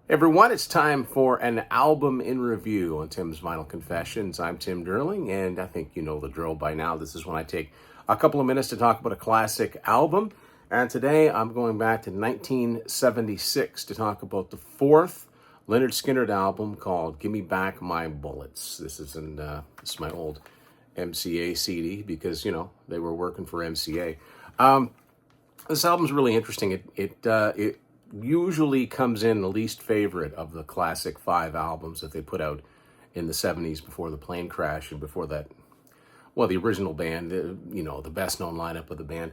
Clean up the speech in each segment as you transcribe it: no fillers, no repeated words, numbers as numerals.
Everyone, it's time for an album in review on Tim's Vinyl Confessions. I'm Tim Derling, and I think you know the drill by now. This is when I take a couple of minutes to talk about a classic album. And today I'm going back to 1976 to talk about the fourth Lynyrd Skynyrd album called Gimme Back My Bullets. This is my old MCA CD because, you know, they were working for MCA. This album's really interesting. It usually comes in the least favorite of the classic five albums that they put out in the 70s before the plane crash and before that, well, the original band, the best known lineup of the band.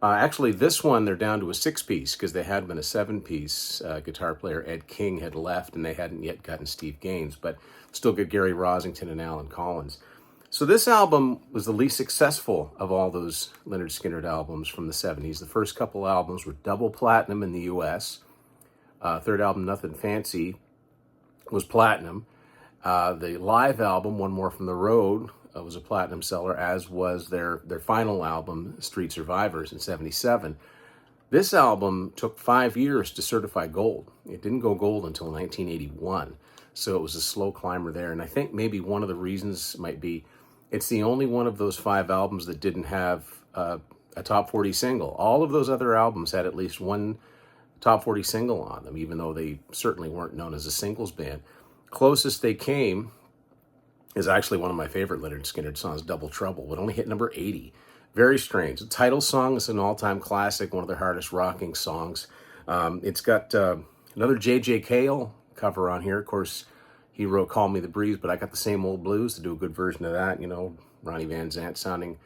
Actually, this one, they're down to a six-piece because they had been a seven-piece. Guitar player Ed King had left and they hadn't yet gotten Steve Gaines, but still good Gary Rosington and Alan Collins. So this album was the least successful of all those Lynyrd Skynyrd albums from the 70s. The first couple albums were double platinum in the U.S. Third album, Nothing Fancy, was platinum. The live album, One More from the Road, was a platinum seller, as was their final album, Street Survivors, in 77. This album took 5 years to certify gold. It didn't go gold until 1981. So it was a slow climber there. And I think maybe one of the reasons might be it's the only one of those five albums that didn't have a top 40 single. All of those other albums had at least one top 40 single on them, even though they certainly weren't known as a singles band. Closest they came is actually one of my favorite Lynyrd Skynyrd songs, Double Trouble. It only hit number 80. Very strange. The title song is an all-time classic, one of their hardest rocking songs. It's got another J.J. Cale cover on here. Of course, he wrote Call Me the Breeze, but I got the Same Old Blues to do a good version of that. You know, Ronnie Van Zant sounding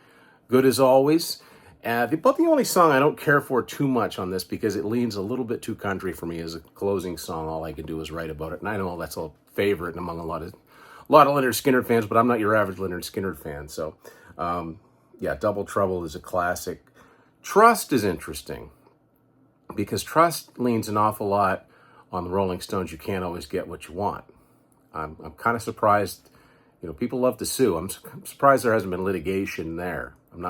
good as always. But the only song I don't care for too much on this because it leans a little bit too country for me as a closing song. All I can do is write about it. And I know that's a favorite among a lot of Lynyrd Skynyrd fans, but I'm not your average Lynyrd Skynyrd fan. So, Double Trouble is a classic. Trust is interesting because Trust leans an awful lot on the Rolling Stones. You can't always get what you want. I'm kind of surprised. You know, people love to sue. I'm surprised there hasn't been litigation there. I'm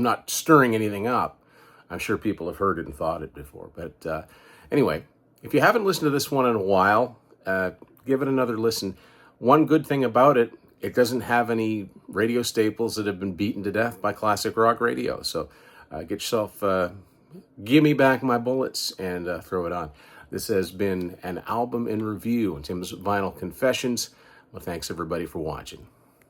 not stirring anything up. I'm sure people have heard it and thought it before. But anyway, if you haven't listened to this one in a while, give it another listen. One good thing about it, it doesn't have any radio staples that have been beaten to death by classic rock radio. So get yourself Gimme Back My Bullets and throw it on. This has been an album in review on Tim's Vinyl Confessions. Well, thanks everybody for watching.